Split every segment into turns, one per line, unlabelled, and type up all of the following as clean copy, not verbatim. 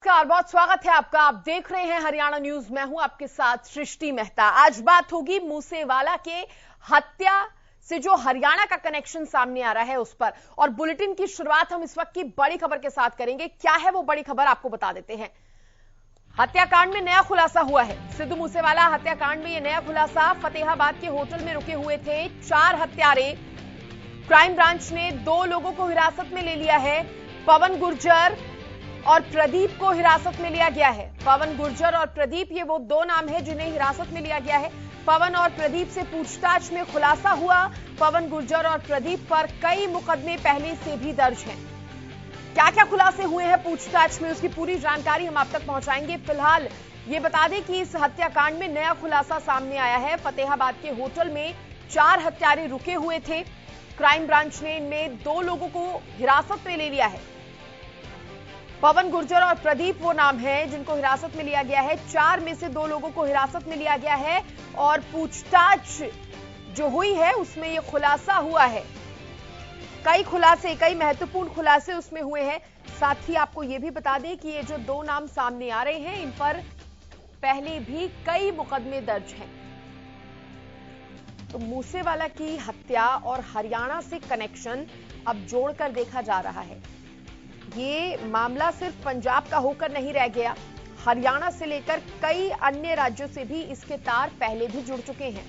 नमस्कार, बहुत स्वागत है आपका। आप देख रहे हैं हरियाणा न्यूज। मैं हूं आपके साथ सृष्टि मेहता। आज बात होगी मूसेवाला के हत्या से जो हरियाणा का कनेक्शन सामने आ रहा है उस पर, और बुलेटिन की शुरुआत हम इस वक्त की बड़ी खबर के साथ करेंगे। क्या है वो बड़ी खबर, आपको बता देते हैं। हत्याकांड में नया खुलासा हुआ है। सिद्धू मूसेवाला हत्याकांड में यह नया खुलासा। फतेहाबाद के होटल में रुके हुए थे 4 हत्यारे। क्राइम ब्रांच ने 2 लोगों को हिरासत में ले लिया है। पवन गुर्जर और प्रदीप को हिरासत में लिया गया है। पवन गुर्जर और प्रदीप, ये वो 2 नाम है जिन्हें हिरासत में लिया गया है। पवन और प्रदीप से पूछताछ में खुलासा हुआ, पवन गुर्जर और प्रदीप पर कई मुकदमे पहले से भी दर्ज हैं। क्या क्या खुलासे हुए हैं पूछताछ में, उसकी पूरी जानकारी हम आप तक पहुंचाएंगे। फिलहाल ये बता दें कि इस हत्याकांड में नया खुलासा सामने आया है। फतेहाबाद के होटल में 4 हत्यारे रुके हुए थे। क्राइम ब्रांच ने इनमें 2 लोगों को हिरासत में ले लिया है। पवन गुर्जर और प्रदीप वो नाम है जिनको हिरासत में लिया गया है। 4 में से 2 लोगों को हिरासत में लिया गया है और पूछताछ जो हुई है उसमें ये खुलासा हुआ है। कई महत्वपूर्ण खुलासे उसमें हुए हैं। साथ ही आपको ये भी बता दें कि ये जो 2 नाम सामने आ रहे हैं, इन पर पहले भी कई मुकदमे दर्ज हैं। तो मूसेवाला की हत्या और हरियाणा से कनेक्शन अब जोड़कर देखा जा रहा है। ये मामला सिर्फ पंजाब का होकर नहीं रह गया, हरियाणा से लेकर कई अन्य राज्यों से भी इसके तार पहले भी जुड़ चुके हैं।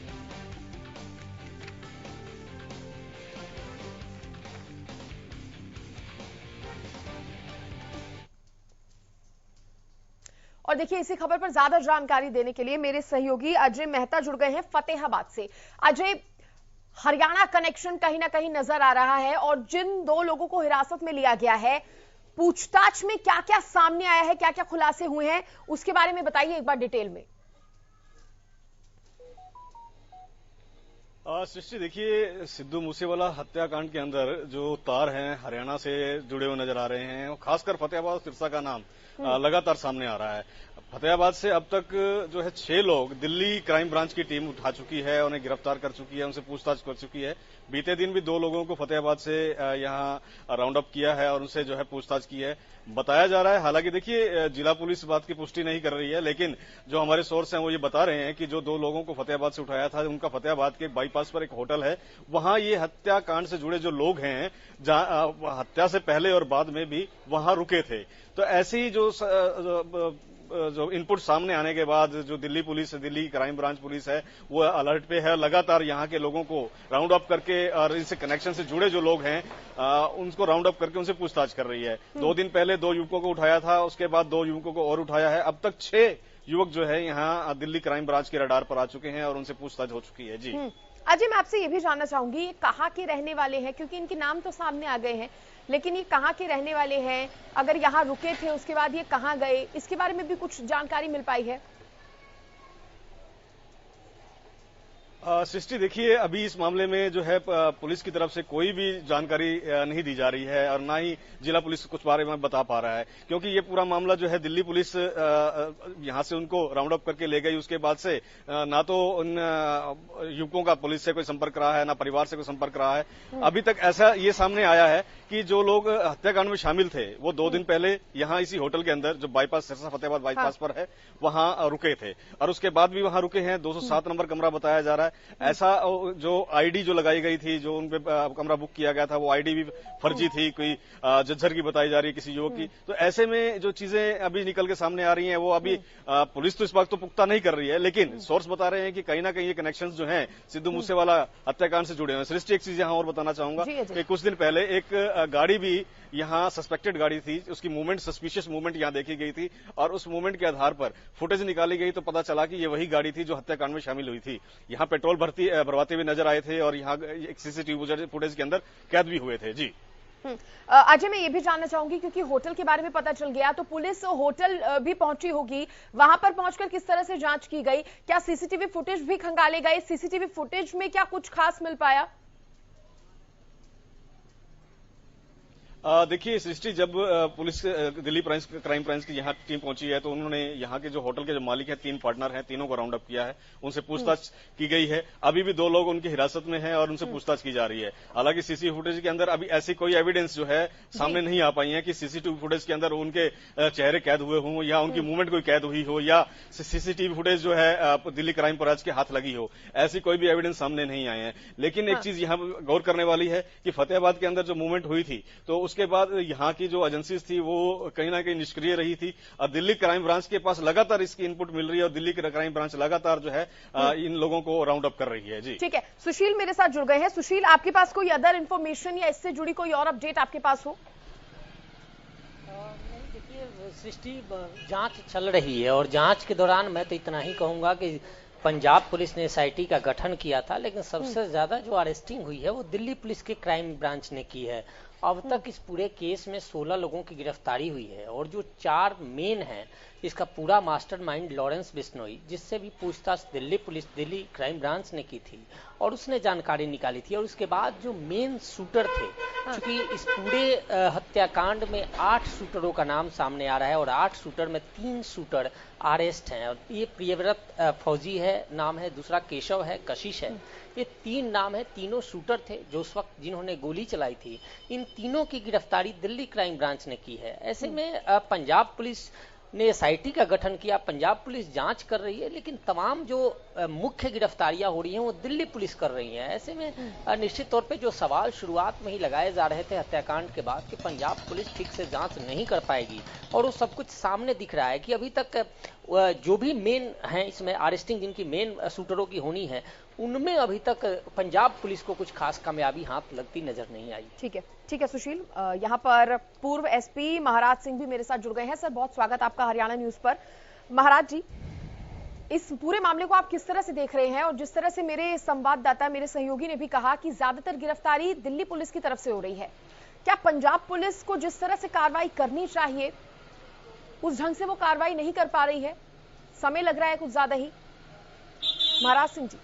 और देखिए, इसी खबर पर ज्यादा जानकारी देने के लिए मेरे सहयोगी अजय मेहता जुड़ गए हैं फतेहाबाद से। अजय, हरियाणा कनेक्शन कहीं ना कहीं नजर आ रहा है, और जिन 2 लोगों को हिरासत में लिया गया है, पूछताछ में क्या क्या सामने आया है, क्या क्या खुलासे हुए हैं, उसके बारे में बताइए एक बार डिटेल में।
सृष्टि, देखिए, सिद्धू मूसेवाला हत्याकांड के अंदर जो तार हैं हरियाणा से जुड़े हुए नजर आ रहे हैं, खासकर फतेहाबाद और सिरसा का नाम लगातार सामने आ रहा है। फतेहाबाद से अब तक जो है 6 लोग दिल्ली क्राइम ब्रांच की टीम उठा चुकी है, उन्हें गिरफ्तार कर चुकी है, उनसे पूछताछ कर चुकी है। बीते दिन भी 2 लोगों को फतेहाबाद से यहां राउंड अप किया है और उनसे जो है पूछताछ की है। बताया जा रहा है, हालांकि देखिए, जिला पुलिस बात की पुष्टि नहीं कर रही है, लेकिन जो हमारे सोर्स हैं वो ये बता रहे हैं कि जो 2 लोगों को फतेहाबाद से उठाया था, उनका फतेहाबाद के बाईपास पर एक होटल है, वहां ये हत्याकांड से जुड़े जो लोग हैं, जहां हत्या से पहले और बाद में भी वहां रुके थे। तो ऐसी जो इनपुट सामने आने के बाद जो Delhi police, Delhi crime branch police है, वो अलर्ट पे है। लगातार यहां के लोगों को राउंड अप करके और इनसे कनेक्शन से जुड़े जो लोग हैं उनको राउंड अप करके उनसे पूछताछ कर रही है। 2 दिन पहले 2 युवकों को उठाया था, उसके बाद 2 युवकों को और उठाया है। अब तक 6 युवक जो है यहाँ दिल्ली क्राइम ब्रांच के रडार पर आ चुके हैं और उनसे पूछताछ हो चुकी है। जी
अजय, मैं आपसे ये भी जानना चाहूंगी, ये कहाँ के रहने वाले हैं, क्योंकि इनके नाम तो सामने आ गए हैं, लेकिन ये कहाँ के रहने वाले हैं? अगर यहाँ रुके थे उसके बाद ये कहाँ गए, इसके बारे में भी कुछ जानकारी मिल पाई है?
सृष्टि, देखिए, अभी इस मामले में जो है पुलिस की तरफ से कोई भी जानकारी नहीं दी जा रही है और ना ही जिला पुलिस कुछ बारे में बता पा रहा है, क्योंकि ये पूरा मामला जो है दिल्ली पुलिस यहां से उनको राउंड अप करके ले गई। उसके बाद से ना तो उन युवकों का पुलिस से कोई संपर्क रहा है, ना परिवार से कोई संपर्क रहा है। अभी तक ऐसा ये सामने आया है कि जो लोग हत्याकांड में शामिल थे वो 2 दिन पहले यहां इसी होटल के अंदर, जो बाईपास सिरसा फतेहाबाद बाईपास पर है, वहां रुके थे और उसके बाद भी वहां रुके हैं। 207 नंबर कमरा बताया जा रहा है। ऐसा जो आईडी जो लगाई गई थी, जो उनपे कमरा बुक किया गया था, वो आईडी भी फर्जी थी, कोई जज्जर की बताई जा रही है, किसी युवक की। तो ऐसे में जो चीजें अभी निकल के सामने आ रही हैं, वो अभी पुलिस तो इस बात तो पुख्ता नहीं कर रही है, लेकिन सोर्स बता रहे हैं कि कहीं ना कहीं ये कनेक्शंस जो हैं सिद्धू मूसेवाला हत्याकांड से जुड़े हैं। सृष्टि, एक चीज यहां और बताना चाहूंगा कि कुछ दिन पहले एक गाड़ी भी यहां सस्पेक्टेड गाड़ी थी, उसकी मूवमेंट, सस्पिशियस मूवमेंट यहां देखी गई थी और उस मूवमेंट के आधार पर फुटेज निकाली गई तो पता चला कि ये वही गाड़ी थी जो हत्याकांड में शामिल हुई थी। यहां पेट्रोल भरवाते हुए नजर आए थे और यहां एक सीसीटीवी फुटेज के अंदर कैद भी हुए थे। जी
अजय, मैं ये भी जानना चाहूंगी, क्योंकि होटल के बारे में पता चल गया, तो पुलिस होटल भी पहुंची होगी, वहां पर पहुंचकर किस तरह से जांच की गई? क्या सीसीटीवी फुटेज भी खंगाले गए? सीसीटीवी फुटेज में क्या कुछ खास मिल पाया?
देखिए सृष्टि, जब पुलिस दिल्ली क्राइम ब्रांच की यहाँ टीम पहुंची है तो उन्होंने यहाँ के जो होटल के जो मालिक हैं, 3 पार्टनर हैं, तीनों को राउंड अप किया है, उनसे पूछताछ की गई है। अभी भी 2 लोग उनकी हिरासत में हैं और उनसे पूछताछ की जा रही है। हालांकि सीसीटीवी फुटेज के अंदर अभी ऐसी कोई एविडेंस जो है सामने नहीं आ पाई है कि सीसीटीवी फुटेज के अंदर उनके चेहरे कैद हुए हों या उनकी मूवमेंट कोई कैद हुई हो या सीसीटीवी फुटेज जो है दिल्ली क्राइम ब्रांच के हाथ लगी हो, ऐसी कोई भी एविडेंस सामने नहीं आए हैं। लेकिन एक चीज यहाँ गौर करने वाली है कि फतेहाबाद के अंदर जो मूवमेंट हुई थी तो उसके बाद यहाँ की जो एजेंसीज थी वो कहीं ना कहीं निष्क्रिय रही थी और दिल्ली क्राइम ब्रांच के पास लगातार इसकी इनपुट मिल रही है और दिल्ली क्राइम ब्रांच लगातार जो है इन लोगों को राउंड अप कर रही है। जी
ठीक है, सुशील मेरे साथ जुड़ गए हैं। सुशील, आपके पास कोई अदर इन्फॉर्मेशन या इससे जुड़ी कोई और अपडेट आपके पास हो?
देखिए सृष्टि, जांच चल रही है और जांच के दौरान मैं तो इतना ही कहूंगा कि पंजाब पुलिस ने एसआईटी का गठन किया था, लेकिन सबसे ज्यादा जो अरेस्टिंग हुई है वो दिल्ली पुलिस के क्राइम ब्रांच ने की है। अब तक इस पूरे केस में 16 लोगों की गिरफ्तारी हुई है और जो 4 मेन हैं, इसका पूरा मास्टरमाइंड लॉरेंस बिश्नोई, जिससे भी पूछताछ दिल्ली क्राइम ब्रांच ने की थी और उसने जानकारी निकाली थी। और उसके बाद जो मेन शूटर थे, क्योंकि इस पूरे हत्याकांड में 8 शूटरों का नाम सामने आ रहा है और 8 शूटर में 3 शूटर अरेस्ट हैं। और ये प्रियव्रत फौजी है नाम है, दूसरा केशव है, कशिश है। ये 3 नाम है, तीनों शूटर थे जो उस वक्त जिन्होंने गोली चलाई थी। इन तीनों की गिरफ्तारी दिल्ली क्राइम ब्रांच ने की है। ऐसे में पंजाब पुलिस ने एसआईटी का गठन किया, पंजाब पुलिस जांच कर रही है, लेकिन तमाम जो मुख्य गिरफ्तारियां हो रही हैं वो दिल्ली पुलिस कर रही है। ऐसे में निश्चित तौर पे जो सवाल शुरुआत में ही लगाए जा रहे थे हत्याकांड के बाद कि पंजाब पुलिस ठीक से जांच नहीं कर पाएगी, और वो सब कुछ सामने दिख रहा है कि अभी तक जो भी मेन हैं इसमें अरेस्टिंग जिनकी मेन शूटरों की होनी है, उनमें अभी तक पंजाब पुलिस को कुछ खास कामयाबी हाथ लगती नजर नहीं आई।
ठीक है सुशील। यहाँ पर पूर्व एसपी महाराज सिंह भी मेरे साथ जुड़ गए हैं। सर, बहुत स्वागत आपका हरियाणा न्यूज पर। महाराज जी, इस पूरे मामले को आप किस तरह से देख रहे हैं? और जिस तरह से मेरे संवाददाता, मेरे सहयोगी ने भी कहा कि ज्यादातर गिरफ्तारी दिल्ली पुलिस की तरफ से हो रही है, क्या पंजाब पुलिस को जिस तरह से कार्रवाई करनी चाहिए उस ढंग से वो कार्रवाई नहीं कर पा रही है? समय लग रहा है कुछ ज्यादा ही। महाराज सिंह जी।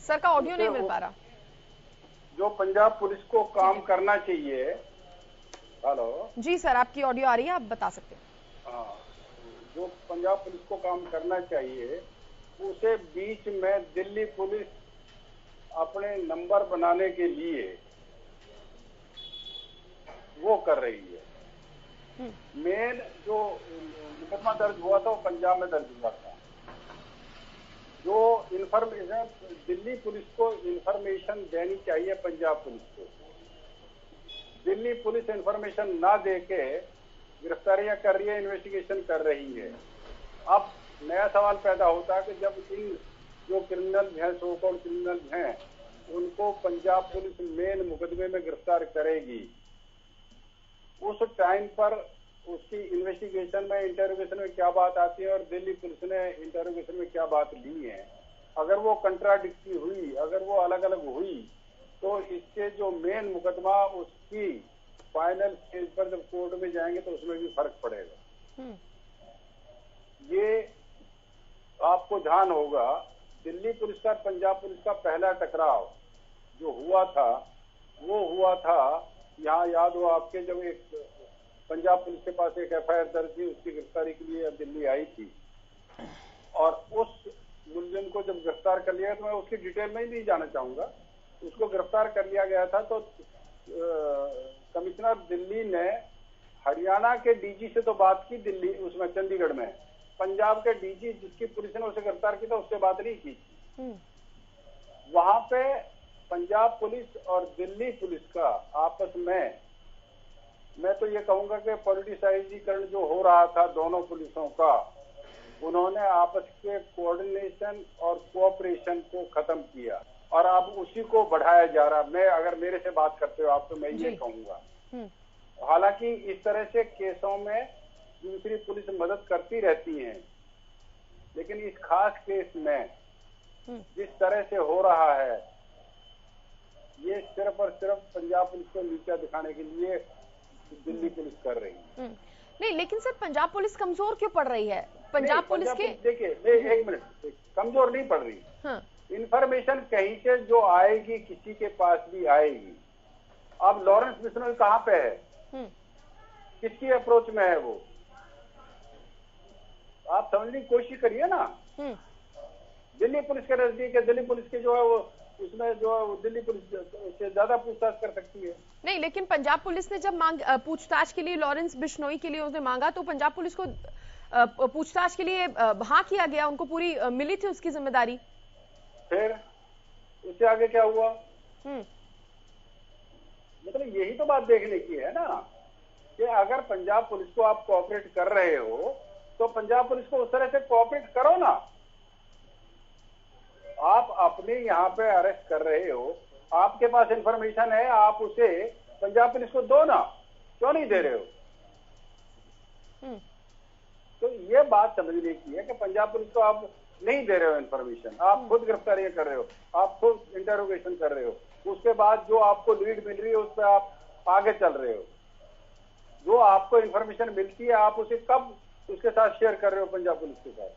सर का ऑडियो नहीं मिल पा रहा।
जो पंजाब पुलिस को काम करना चाहिए। हेलो
जी सर, आपकी ऑडियो आ रही है, आप बता सकते हैं।
हाँ, जो पंजाब पुलिस को काम करना चाहिए उसे बीच में दिल्ली पुलिस अपने नंबर बनाने के लिए वो कर रही है। मेन जो मुकदमा दर्ज हुआ था वो पंजाब में दर्ज हुआ था। जो इंफॉर्मेशन दिल्ली पुलिस को इंफॉर्मेशन देनी चाहिए पंजाब पुलिस को, दिल्ली पुलिस इंफॉर्मेशन ना देके गिरफ्तारियां कर रही है, इन्वेस्टिगेशन कर रही है। अब नया सवाल पैदा होता है कि जब इन जो क्रिमिनल हैं, सो कॉल्ड क्रिमिनल हैं, उनको पंजाब पुलिस मेन मुकदमे में गिरफ्तार करेगी, उस टाइम पर उसकी इन्वेस्टिगेशन में, इंटरोगेशन में क्या बात आती है और दिल्ली पुलिस ने इंटरोगेशन में क्या बात ली है, अगर वो कंट्राडिक्टी हुई, अगर वो अलग अलग हुई, तो इससे जो मेन मुकदमा उसकी फाइनल स्टेज पर जब कोर्ट में जाएंगे तो उसमें भी फर्क पड़ेगा। ये आपको ध्यान होगा, दिल्ली पुलिस का पंजाब पुलिस का पहला टकराव जो हुआ था वो हुआ था यहाँ, याद हो आपके, जब एक पंजाब पुलिस के पास एक एफआईआर दर्ज थी, उसकी गिरफ्तारी के लिए दिल्ली आई थी और उस मुलजिम को जब गिरफ्तार कर लिया, तो मैं उसकी डिटेल में ही नहीं जाना चाहूंगा, उसको गिरफ्तार कर लिया गया था तो कमिश्नर दिल्ली ने हरियाणा के डीजी से तो बात की दिल्ली उसमें चंडीगढ़ में, पंजाब के डीजी जिसकी पुलिस ने उसे गिरफ्तार किया उससे बात नहीं की। वहां पे पंजाब पुलिस और दिल्ली पुलिस का आपस में, मैं तो ये कहूंगा कि पॉलिटिसाइजीकरण जो हो रहा था दोनों पुलिसों का, उन्होंने आपस के कोऑर्डिनेशन और कोऑपरेशन को खत्म किया और अब उसी को बढ़ाया जा रहा। मैं अगर मेरे से बात करते हो आप तो मैं ये कहूंगा, हालांकि इस तरह से केसों में दूसरी पुलिस मदद करती रहती है, लेकिन इस खास केस में जिस तरह से हो रहा है, ये सिर्फ और सिर्फ पंजाब पुलिस को नीचा दिखाने के लिए दिल्ली पुलिस कर रही है।
नहीं, लेकिन सर पंजाब पुलिस कमजोर क्यों पड़ रही है? पंजाब पुलिस के
देखिए एक मिनट, कमजोर नहीं पड़ रही।
हाँ।
इंफॉर्मेशन कहीं से जो आएगी किसी के पास भी आएगी। अब लॉरेंस बिश्नोई कहाँ पे है, किसकी अप्रोच में है वो, आप समझने की कोशिश करिए ना। दिल्ली पुलिस के नजदीक है, दिल्ली पुलिस के जो है वो उसमें जो है दिल्ली पुलिस से ज्यादा पूछताछ कर सकती है।
नहीं, लेकिन पंजाब पुलिस ने जब पूछताछ के लिए लॉरेंस बिश्नोई के लिए उसने मांगा तो पंजाब पुलिस को पूछताछ के लिए हाँ किया गया, उनको पूरी मिली थी उसकी जिम्मेदारी।
फिर उससे आगे क्या हुआ? मतलब यही तो बात देखने की है ना कि अगर पंजाब पुलिस को आप कोऑपरेट कर रहे हो तो पंजाब पुलिस को उस तरह से कोऑपरेट करो ना। आप अपने यहाँ पे अरेस्ट कर रहे हो, आपके पास इंफॉर्मेशन है, आप उसे पंजाब पुलिस को दो ना, क्यों नहीं दे रहे हो? तो ये बात समझने की है कि पंजाब पुलिस को आप नहीं दे रहे हो इंफॉर्मेशन, आप खुद गिरफ्तारी कर रहे हो, आप खुद इंटरोगेशन कर रहे हो, उसके बाद जो आपको लीड मिल रही है उस पर आप आगे चल रहे हो। जो आपको इंफॉर्मेशन मिलती है आप उसे कब उसके साथ शेयर कर रहे हो पंजाब पुलिस के साथ?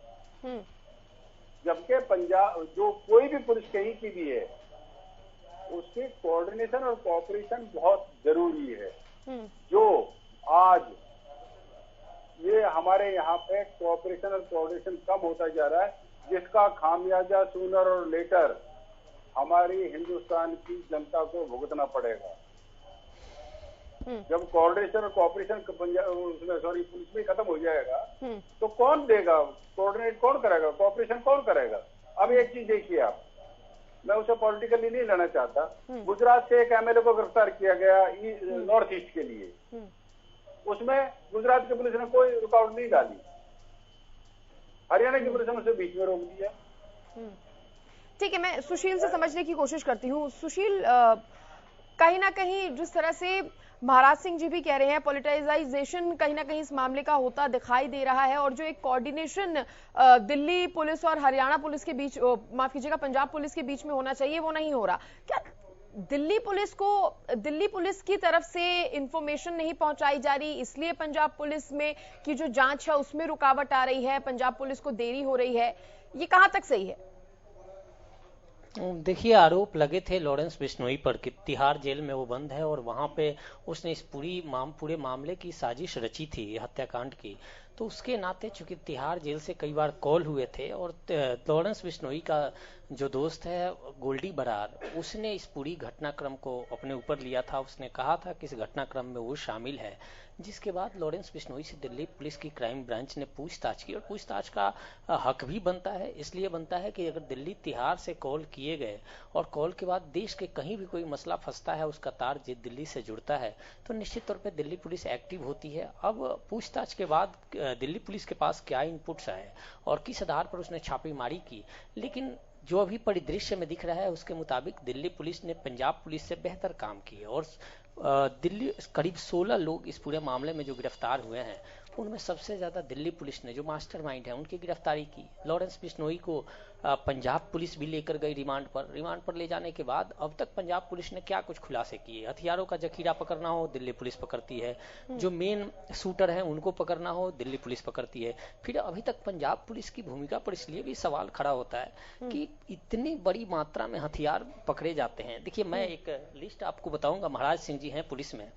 जबकि पंजाब जो कोई भी पुलिस कहीं की भी है उसकी कोऑर्डिनेशन और कोऑपरेशन बहुत जरूरी है। जो आज ये हमारे यहाँ पे कोऑपरेशन और कोऑर्डिनेशन कम होता जा रहा है, जिसका खामियाजा सूनर और लेटर हमारी हिंदुस्तान की जनता को भुगतना पड़ेगा। जब कोऑर्डिनेशन और कोऑपरेशन पुलिस में खत्म हो जाएगा तो कौन देगा, कोऑर्डिनेट कौन करेगा, कोऑपरेशन कौन करेगा? अब एक चीज देखिए आप, मैं उसे पॉलिटिकली नहीं लेना चाहता, गुजरात से एक एमएलए को गिरफ्तार किया गया नॉर्थ ईस्ट के लिए, उसमें गुजरात की पुलिस ने कोई रुकावट नहीं डाली, हरियाणा की पुलिस ने उसे बीच में रोक दिया।
ठीक है, मैं सुशील से समझने की कोशिश करती हूँ। सुशील, कहीं ना कहीं जिस तरह से महाराज सिंह जी भी कह रहे हैं, पॉलिटिसाइजेशन कहीं ना कहीं इस मामले का होता दिखाई दे रहा है, और जो एक कोऑर्डिनेशन दिल्ली पुलिस और हरियाणा पुलिस के बीच, माफ कीजिएगा पंजाब पुलिस के बीच में होना चाहिए, वो नहीं हो रहा। क्या दिल्ली पुलिस की तरफ से इंफॉर्मेशन नहीं पहुंचाई जा रही, इसलिए पंजाब पुलिस में की जो जांच है उसमें रुकावट आ रही है, पंजाब पुलिस को देरी हो रही है, ये कहां तक सही है?
देखिए, आरोप लगे थे लॉरेंस बिश्नोई पर कि तिहाड़ जेल में वो बंद है और वहां पे उसने इस पूरे मामले की साजिश रची थी हत्याकांड की। तो उसके नाते चूंकि तिहाड़ जेल से कई बार कॉल हुए थे और लॉरेंस बिश्नोई का जो दोस्त है गोल्डी बरार, उसने इस पूरी घटनाक्रम को अपने ऊपर लिया था। उसने कहा था कि इस घटनाक्रम में वो शामिल है, जिसके बाद लॉरेंस बिश्नोई से दिल्ली पुलिस की क्राइम ब्रांच ने पूछताछ की। और पूछताछ का हक भी बनता है, इसलिए बनता है कि अगर दिल्ली तिहाड़ से कॉल किए गए और कॉल के बाद देश के कहीं भी कोई मसला फंसता है, उसका तार दिल्ली से जुड़ता है, तो निश्चित तौर पर दिल्ली पुलिस एक्टिव होती है। अब पूछताछ के बाद दिल्ली पुलिस के पास क्या इनपुट्स आए और किस आधार पर उसने छापेमारी की, लेकिन जो अभी परिदृश्य में दिख रहा है उसके मुताबिक दिल्ली पुलिस ने पंजाब पुलिस से बेहतर काम किया और दिल्ली करीब 16 लोग इस पूरे मामले में जो गिरफ्तार हुए हैं उनमें सबसे ज्यादा दिल्ली पुलिस ने, जो मास्टरमाइंड है, उनकी गिरफ्तारी की। लॉरेंस बिश्नोई को पंजाब पुलिस भी लेकर गई रिमांड पर ले जाने के बाद अब तक पंजाब पुलिस ने क्या कुछ खुलासे किए। हथियारों का जखीरा पकड़ना हो दिल्ली पुलिस पकड़ती है, जो मेन शूटर है उनको पकड़ना हो दिल्ली पुलिस पकड़ती है। फिर अभी तक पंजाब पुलिस की भूमिका पर इसलिए भी सवाल खड़ा होता है कि इतनी बड़ी मात्रा में हथियार पकड़े जाते हैं। देखिए, मैं एक लिस्ट आपको बताऊंगा, महाराज सिंह जी हैं पुलिस में,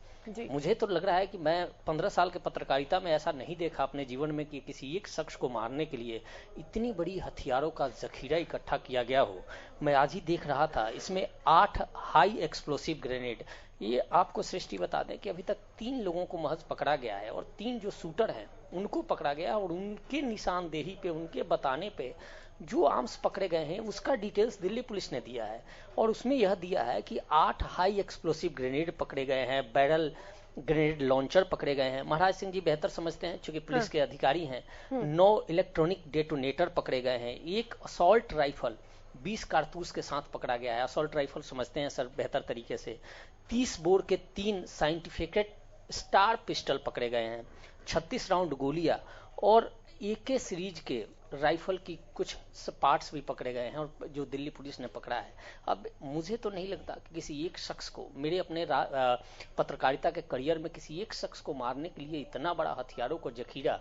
मुझे तो लग रहा है कि मैं 15 साल के पत्रकारिता में ऐसा नहीं देखा अपने जीवन में कि किसी एक शख्स को मारने के लिए इतनी बड़ी हथियारों का जखीरा इकट्ठा किया गया हो। मैं आज ही देख रहा था, इसमें 8 हाई एक्सप्लोसिव ग्रेनेड। ये आपको सृष्टि बता दें कि अभी तक 3 लोगों को महज पकड़ा गया है और 3 जो शूटर हैं उनको पकड़ा गया और उनके निशानदेही पे, उनके बताने पे जो आर्म्स पकड़े गए हैं उसका डिटेल्स दिल्ली पुलिस ने दिया है। और उसमें यह दिया है कि 8 हाई एक्सप्लोसिव ग्रेनेड पकड़े गए हैं, बैरल ग्रेनेड लॉन्चर पकड़े गए हैं। महाराज सिंह जी बेहतर समझते हैं चूंकि पुलिस के अधिकारी हैं। 9 इलेक्ट्रॉनिक डेटोनेटर पकड़े गए हैं, एक असॉल्ट राइफल 20 कारतूस के साथ पकड़ा गया है। असॉल्ट राइफल समझते हैं सर बेहतर तरीके से। 30 बोर के 3 साइंटिफिकेट स्टार पिस्टल पकड़े गए हैं, 36 राउंड गोलियां और AK सीरीज के राइफल की कुछ पार्ट्स भी पकड़े गए हैं और जो दिल्ली पुलिस ने पकड़ा है। अब मुझे तो नहीं लगता कि किसी एक शख्स को, मेरे अपने पत्रकारिता के करियर में किसी एक शख्स को मारने के लिए इतना बड़ा हथियारों को जखीरा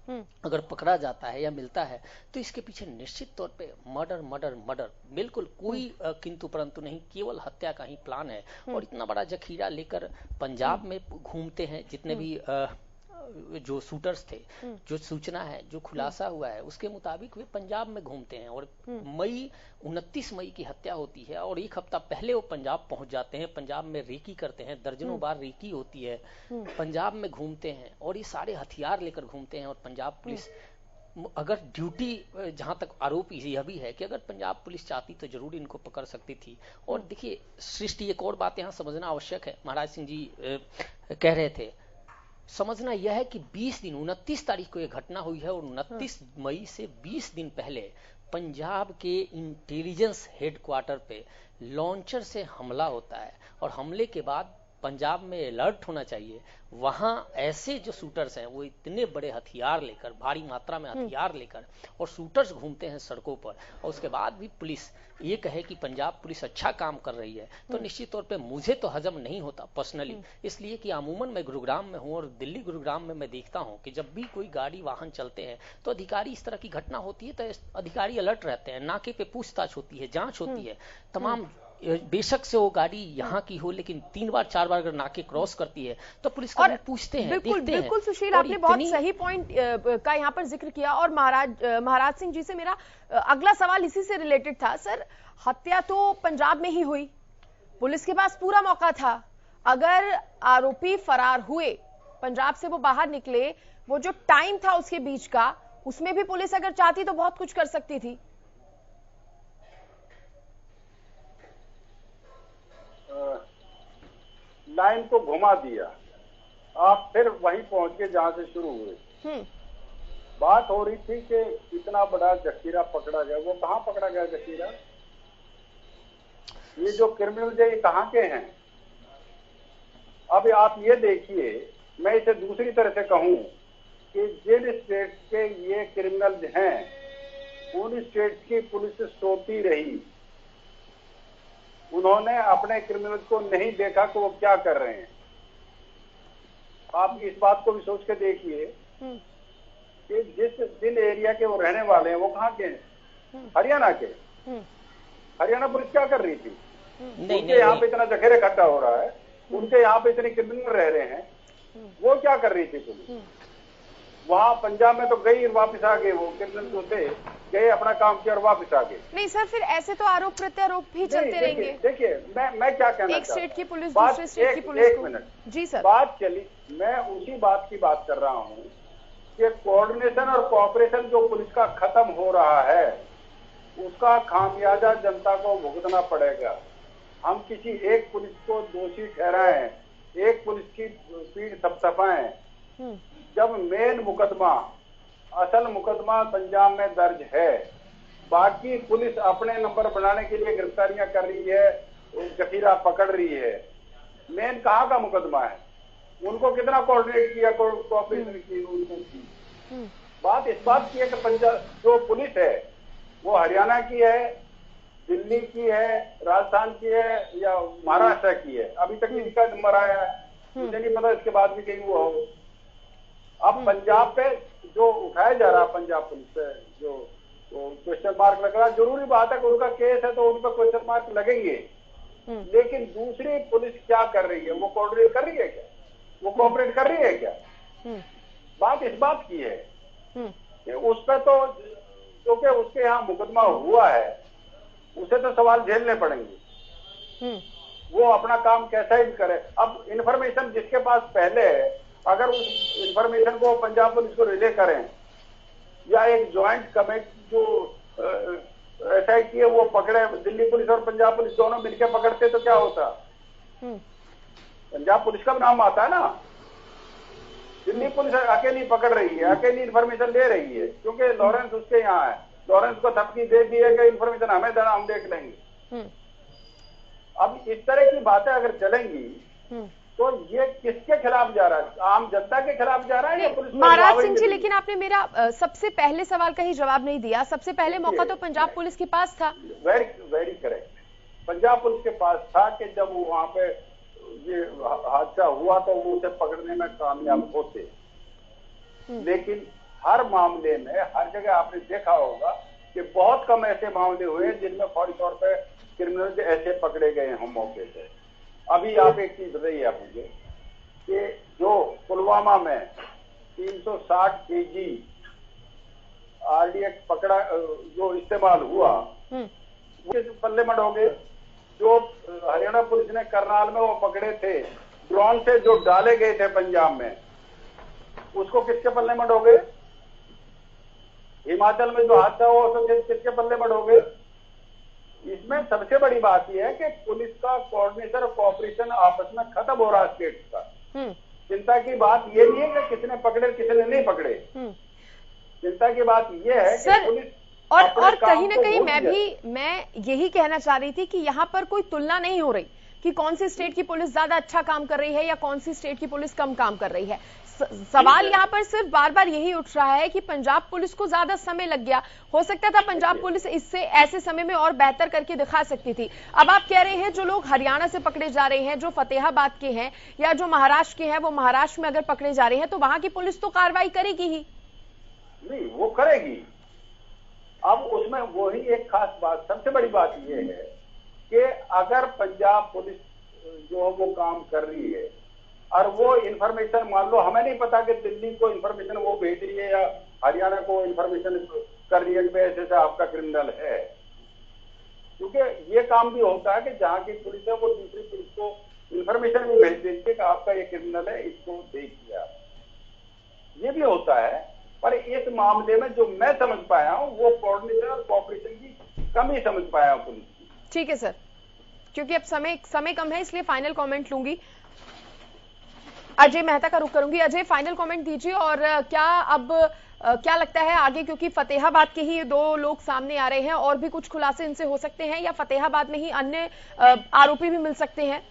अगर पकड़ा जाता है या मिलता है तो इसके पीछे निश्चित तौर पे मर्डर मर्डर मर्डर, बिल्कुल कोई किंतु परंतु नहीं, केवल हत्या का ही प्लान है। और इतना बड़ा जखीरा लेकर पंजाब में घूमते हैं जितने भी जो शूटर्स थे, जो सूचना है, जो खुलासा हुआ है उसके मुताबिक वे पंजाब में घूमते हैं। और 29 मई की हत्या होती है और एक हफ्ता पहले वो पंजाब पहुंच जाते हैं, पंजाब में रेकी करते हैं, दर्जनों बार रेकी होती है, पंजाब में घूमते हैं और ये सारे हथियार लेकर घूमते हैं। और पंजाब पुलिस अगर ड्यूटी, जहां तक आरोप यह भी है कि अगर पंजाब पुलिस चाहती तो जरूर इनको पकड़ सकती थी। और देखिए सृष्टि, एक और बात यहां समझना आवश्यक है, महाराज सिंह जी कह रहे थे, समझना यह है कि 20 दिन 29 तारीख को यह घटना हुई है और 29 मई से 20 दिन पहले पंजाब के इंटेलिजेंस हेडक्वार्टर पे लॉन्चर से हमला होता है। और हमले के बाद पंजाब में अलर्ट होना चाहिए, वहां ऐसे जो शूटर्स हैं वो इतने बड़े हथियार लेकर, भारी मात्रा में हथियार लेकर और शूटर्स घूमते हैं सड़कों पर, और उसके बाद भी पुलिस ये कहे कि पंजाब पुलिस अच्छा काम कर रही है, तो निश्चित तौर पे मुझे तो हजम नहीं होता पर्सनली। इसलिए कि अमूमन मैं गुरुग्राम में हूं और दिल्ली गुरुग्राम में मैं देखता हूं कि जब भी कोई गाड़ी वाहन चलते हैं तो अधिकारी, इस तरह की घटना होती है तो अधिकारी अलर्ट रहते हैं, नाके पे पूछताछ होती है, जांच होती है, तमाम बेशक से वो गाड़ी यहाँ की हो लेकिन 3 बार 4 बार अगर नाके क्रॉस करती है तो पुलिस कर्मी पूछते हैं,
बिल्कुल
देखते हैं।
बिल्कुल सुशील, आपने बहुत सही पॉइंट का यहाँ पर जिक्र किया। और महाराज सिंह जी से मेरा अगला सवाल इसी से रिलेटेड था। सर, हत्या तो पंजाब में ही हुई, पुलिस के पास पूरा मौका था, अगर आरोपी फरार हुए, पंजाब से वो बाहर निकले, वो जो टाइम था उसके बीच का, उसमें भी पुलिस अगर चाहती तो बहुत कुछ कर सकती थी।
लाइन को घुमा दिया, आप फिर वहीं पहुंच के जहां से शुरू हुए। बात हो रही थी कि इतना बड़ा जखीरा पकड़ा गया, वो कहां पकड़ा गया जखीरा? ये जो क्रिमिनल ये कहां के हैं? अब आप ये देखिए, मैं इसे दूसरी तरह से कहूं कि जिन स्टेट्स के ये क्रिमिनल हैं उन स्टेट्स की पुलिस सोती रही, उन्होंने अपने क्रिमिनल को नहीं देखा कि वो क्या कर रहे हैं। आप इस बात को भी सोच के देखिए कि जिन एरिया के वो रहने वाले हैं वो कहाँ के हैं? हरियाणा के। हरियाणा पुलिस क्या कर रही थी? उनके यहाँ पे इतना जखेर इकट्ठा हो रहा है, उनके यहाँ पे इतने क्रिमिनल रह रहे हैं, वो क्या कर रही थी पुलिस? वहां पंजाब में तो गई वापस आ गए, वो क्रिमिनल जो थे गए, अपना काम किया और वापस आ गए।
नहीं सर, फिर ऐसे तो आरोप प्रत्यारोप भी चलते रहेंगे।
देखिए मैं क्या कहना,
एक स्टेट की पुलिस दूसरे स्टेट की पुलिस
एक मिनट
जी सर,
बात चली, मैं उसी बात की बात कर रहा हूँ कि कोऑर्डिनेशन और कोऑपरेशन जो पुलिस का खत्म हो रहा है उसका खामियाजा जनता को भुगतना पड़ेगा। हम किसी एक पुलिस को दोषी ठहराएं, एक पुलिस की पीठ थपथपाएं, जब मेन मुकदमा, असल मुकदमा पंजाब में दर्ज है, बाकी पुलिस अपने नंबर बनाने के लिए गिरफ्तारियां कर रही है, जखीरा पकड़ रही है, मेन कहाँ का मुकदमा है? उनको कितना कोऑर्डिनेट किया, कोऑपरेशन की उनको की। बात इस बात की है कि पंजाब जो पुलिस है वो हरियाणा की है, दिल्ली की है, राजस्थान की है या महाराष्ट्र की है, अभी तक किसी का नंबर आया है मुझे नहीं पता, इसके बाद भी कहीं वो हो। अब पंजाब पे जो उठाया जा रहा है, पंजाब पुलिस पे जो क्वेश्चन मार्क लग रहा है, जरूरी बात है कि उनका केस है तो उन पर क्वेश्चन मार्क लगेंगे, लेकिन दूसरी पुलिस क्या कर रही है? वो कोऑर्डिनेट कर रही है क्या? वो कोऑपरेट कर रही है क्या? बात इस बात की है कि उस पर तो क्योंकि उसके यहाँ मुकदमा हुआ है, उसे तो सवाल झेलने पड़ेंगे, वो अपना काम कैसा ही करे। अब इंफॉर्मेशन जिसके पास पहले है, अगर उस इंफॉर्मेशन को पंजाब पुलिस को रिले करें या एक ज्वाइंट कमेटी जो SIT है वो पकड़े, दिल्ली पुलिस और पंजाब पुलिस दोनों मिलकर पकड़ते तो क्या होता? पंजाब पुलिस का नाम आता है ना, दिल्ली पुलिस अकेली पकड़ रही है, अकेली इंफॉर्मेशन ले रही है, क्योंकि लॉरेंस उसके यहाँ है, लॉरेंस को धमकी दे दी है कि इंफॉर्मेशन हमें देना, हम देख लेंगे। अब इस तरह की बातें अगर चलेंगी तो ये किसके खिलाफ जा रहा है? आम जनता के खिलाफ जा रहा है या पुलिस?
महाराज सिंह जी, लेकिन आपने मेरा सबसे पहले सवाल का ही जवाब नहीं दिया। सबसे पहले मौका तो पंजाब पुलिस के पास था।
वेरी करेक्ट, पंजाब पुलिस के पास था कि जब वहां पे ये हादसा हुआ तो वो उसे पकड़ने में कामयाब होते, लेकिन हर मामले में हर जगह आपने देखा होगा कि बहुत कम ऐसे मामले हुए जिनमें फौरी तौर पर क्रिमिनल ऐसे पकड़े गए हैं मौके पे। अभी आप एक चीज बताइए आप मुझे कि जो पुलवामा में 360 kg RDX पकड़ा जो इस्तेमाल हुआ वो पल्ले में डोगे। जो हरियाणा पुलिस ने करनाल में वो पकड़े थे ड्रोन से जो डाले गए थे पंजाब में, उसको किसके पल्ले में डोगे? हिमाचल में जो हादसा हुआ उसको किसके पल्ले में डोगे? इसमें सबसे बड़ी बात यह है कि पुलिस का कोऑर्डिनेशन और कोऑपरेशन आपस में खत्म हो रहा है स्टेट का। चिंता की बात ये नहीं है कि किसने पकड़े किसने नहीं पकड़े, चिंता की बात यह है कि पुलिस
और कहीं ना कहीं मैं यही कहना चाह रही थी कि यहाँ पर कोई तुलना नहीं हो रही कि कौन सी स्टेट की पुलिस ज्यादा अच्छा काम कर रही है या कौन सी स्टेट की पुलिस कम काम कर रही है। सवाल यहाँ पर सिर्फ बार बार यही उठ रहा है कि पंजाब पुलिस को ज्यादा समय लग गया, हो सकता था पंजाब पुलिस इससे ऐसे समय में और बेहतर करके दिखा सकती थी। अब आप कह रहे हैं जो लोग हरियाणा से पकड़े जा रहे हैं, जो फतेहाबाद के हैं या जो महाराष्ट्र के हैं, वो महाराष्ट्र में अगर पकड़े जा रहे हैं तो वहां की पुलिस तो कार्रवाई करेगी ही।
नहीं, वो करेगी। अब उसमें वही एक खास बात, सबसे बड़ी बात यह है कि अगर पंजाब पुलिस जो वो काम कर रही है और वो इंफॉर्मेशन, मान लो हमें नहीं पता कि दिल्ली को इंफॉर्मेशन वो भेज रही है या हरियाणा को इंफॉर्मेशन कर रही है कि ऐसे से आपका क्रिमिनल है, क्योंकि ये काम भी होता है कि जहां की पुलिस है वो दूसरी पुलिस को इंफॉर्मेशन भी भेज देती है कि आपका ये क्रिमिनल है, इसको देखिए आप। ये भी होता है, पर इस मामले में जो मैं समझ पाया हूं वो कोऑर्डिनेशन और कोऑपरेशन की कमी समझ पाया हूं पुलिस की।
ठीक है सर, क्योंकि अब समय कम है इसलिए फाइनल कमेंट लूंगी। अजय मेहता का रुख करूंगी। अजय, फाइनल कमेंट दीजिए और क्या लगता है आगे, क्योंकि फतेहाबाद के ही 2 लोग सामने आ रहे हैं, और भी कुछ खुलासे इनसे हो सकते हैं या फतेहाबाद में ही अन्य आरोपी भी मिल सकते हैं?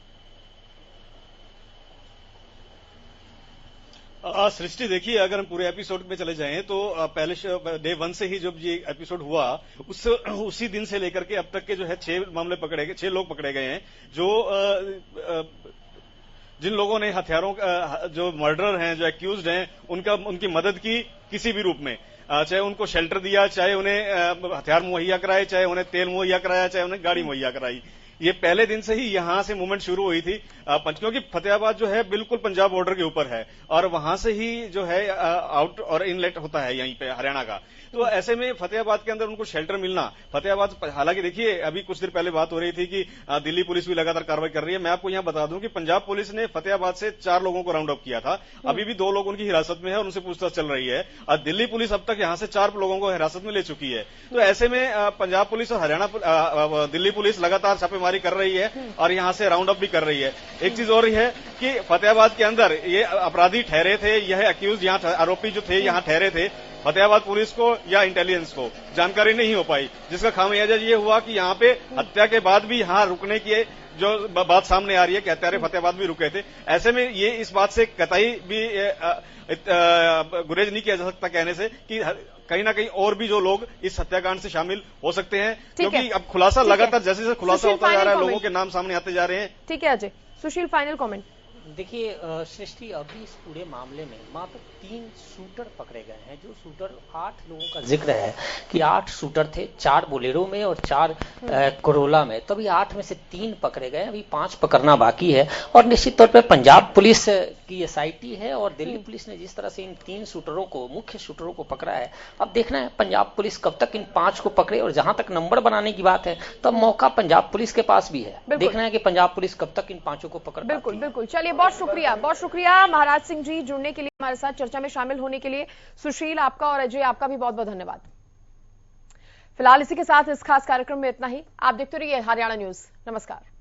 सृष्टि, देखिए अगर हम पूरे एपिसोड में चले जाएं तो पहले डे 1 से ही जब ये एपिसोड हुआ उसी दिन से लेकर के अब तक के जो है 6 मामले पकड़े गए, 6 लोग पकड़े गए हैं जो जिन लोगों ने हथियारों जो मर्डरर हैं, जो एक्यूज्ड हैं, उनकी मदद की किसी भी रूप में, चाहे उनको शेल्टर दिया, चाहे उन्हें हथियार मुहैया कराए, चाहे उन्हें तेल मुहैया कराया, चाहे उन्हें गाड़ी मुहैया कराई। ये पहले दिन से ही यहां से मूवमेंट शुरू हुई थी, क्योंकि फतेहाबाद जो है बिल्कुल पंजाब बॉर्डर के ऊपर है और वहां से ही जो है आउट और इनलेट होता है यहीं पे हरियाणा का। तो ऐसे में फतेहाबाद के अंदर उनको शेल्टर मिलना, फतेहाबाद, हालांकि देखिए अभी कुछ देर पहले बात हो रही थी कि दिल्ली पुलिस भी लगातार कार्रवाई कर रही है। मैं आपको यहां बता दूं कि पंजाब पुलिस ने फतेहाबाद से 4 लोगों को राउंड अप किया था, अभी भी 2 लोग उनकी हिरासत में है और उनसे पूछताछ चल रही है, और दिल्ली पुलिस अब तक यहां से 4 लोगों को हिरासत में ले चुकी है। तो ऐसे में पंजाब पुलिस और हरियाणा दिल्ली पुलिस लगातार छापेमारी कर रही है और यहां से राउंड अप भी कर रही है। एक चीज और है कि फतेहाबाद के अंदर ये अपराधी ठहरे थे, यह एक्यूज यहां आरोपी जो थे यहां ठहरे थे, फतेहाबाद पुलिस को या इंटेलिजेंस को जानकारी नहीं हो पाई, जिसका खामियाजा ये हुआ कि यहाँ पे हत्या के बाद भी यहाँ रुकने की जो बात सामने आ रही है कि हत्यारे फतेहाबाद भी रुके थे। ऐसे में ये इस बात से कतई भी गुरेज नहीं किया जा सकता कहने से कि कहीं ना कहीं और भी जो लोग इस हत्याकांड से शामिल हो सकते हैं, क्योंकि अब खुलासा लगातार जैसे जैसे खुलासा होता जा रहा है लोगों के नाम सामने आते जा रहे हैं।
ठीक है अजय। सुशील, फाइनल कमेंट।
देखिए सृष्टि, अभी इस पूरे मामले में मात्र 3 शूटर पकड़े गए हैं। जो शूटर 8 लोगों का जिक्र है कि 8 शूटर थे, 4 बोलेरो में और 4 कोरोला में, तभी 8 में से 3 पकड़े गए, अभी 5 पकड़ना बाकी है। और निश्चित तौर पर पंजाब पुलिस की एसआईटी है और दिल्ली पुलिस ने जिस तरह से इन 3 शूटरों को, मुख्य शूटरों को पकड़ा है, अब देखना है पंजाब पुलिस कब तक इन 5 को पकड़े। और जहां तक नंबर बनाने की बात है तब मौका पंजाब पुलिस के पास भी है, देखना है कि पंजाब पुलिस कब तक इन 5 को पकड़।
बिल्कुल बिल्कुल, चलिए बहुत शुक्रिया महाराज सिंह जी जुड़ने के लिए, हमारे साथ चर्चा में शामिल होने के लिए। सुशील आपका और अजय आपका भी बहुत बहुत धन्यवाद। फिलहाल इसी के साथ इस खास कार्यक्रम में इतना ही। आप देखते रहिए हरियाणा न्यूज। नमस्कार।